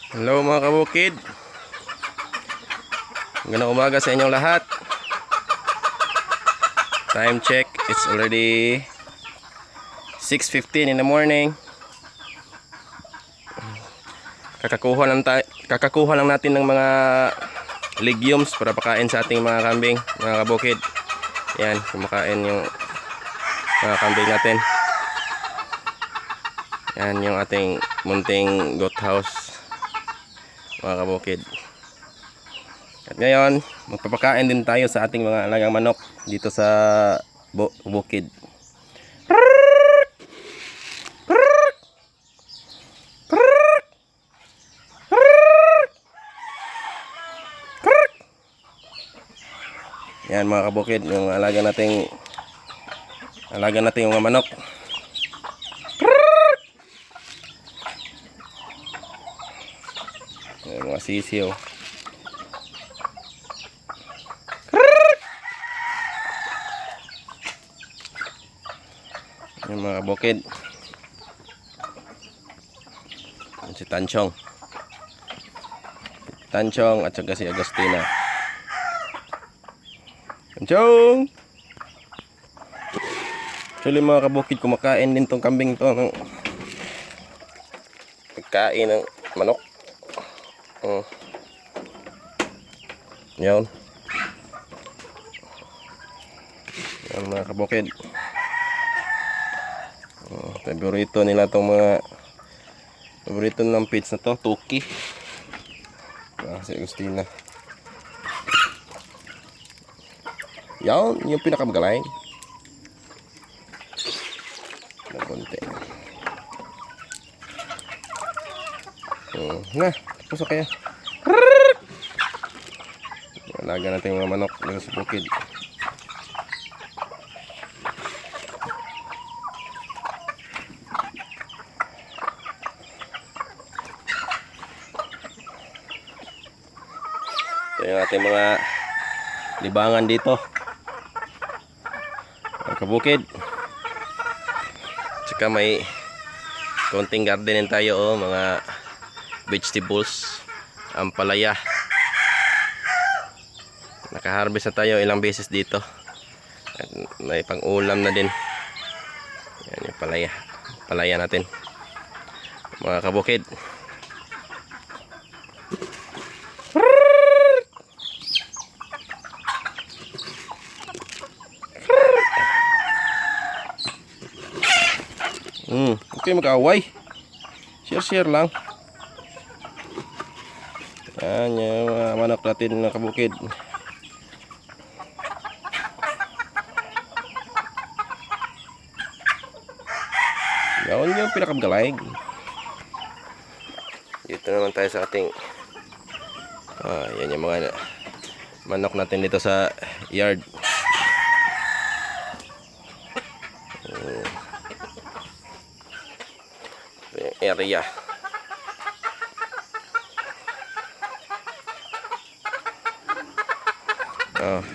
Hello mga kabukid. Magandang umaga sa inyong lahat. Time check, it's already 6:15 in the morning. Kakakuha lang natin ng mga legumes para pakain sa ating mga kambing, mga kabukid. Yan, kumakain yung mga kambing natin. Yan yung ating munting goat house, mga kabukid. At ngayon, magpapakain din tayo sa ating mga alagang manok dito sa bukid. Yan mga kabukid, yung alaga nating yung mga manok. Yung mga sisiyo. Yung mga kabukid. Si Tanchong at saka si Agustina. Tanchong! Actually mga kabukid, kumakain din tong kambing to ng pagkain ng manok. Yan mga kabukid. Paborito nila tong mga paborito ng pits na to, Tuki. Si Agustina. Yan yung pinakamagaling na konti. Na, tapos kaya alaga natin mga manok dito sa bukid. Ito yung ating mga libangan dito, mga kabukid. Tsaka may konting gardenin tayo, mga vegetables, ampalaya. Nakaharvest na tayo ilang beses dito. At may pang-ulam na din. Yan yung palaya natin, mga kabukid. Okay, mag-away. Share lang. Yan yung mga manok natin na kabukid. Yan yung pinakamagaling. Dito naman tayo sa ating yan yung mga manok natin dito sa yard. Area.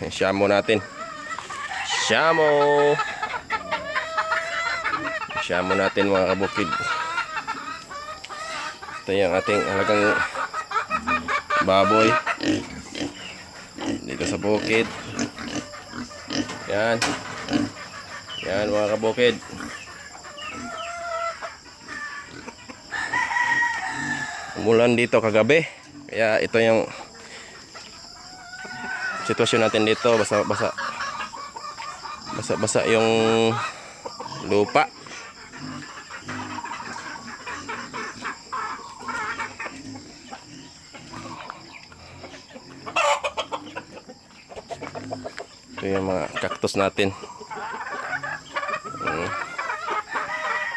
Yung shamo natin. Shamo natin mga kabukid. Ito yung ating halagang baboy dito sa bukid. Yan mga kabukid. Umulan dito kagabi, kaya ito yung sitwasyon natin dito. Basa yung lupa. Ito yung mga cactus natin.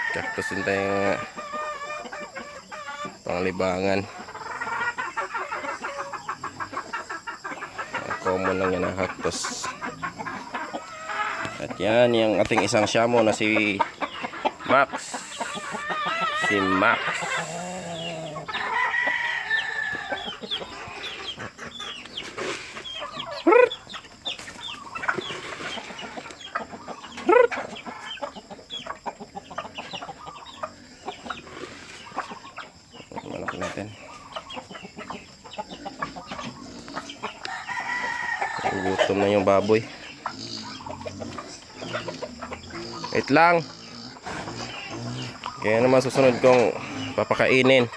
Cactus din tayong panglibangan. Common lang yan ang cactus. At yan yung ating isang shamo na si Max. Manok natin. Nagutom na yung baboy. Wait lang. Kaya naman susunod kong papakainin.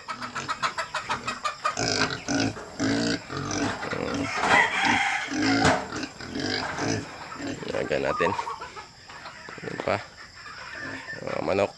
Lagyan natin. Yun pa. Manok.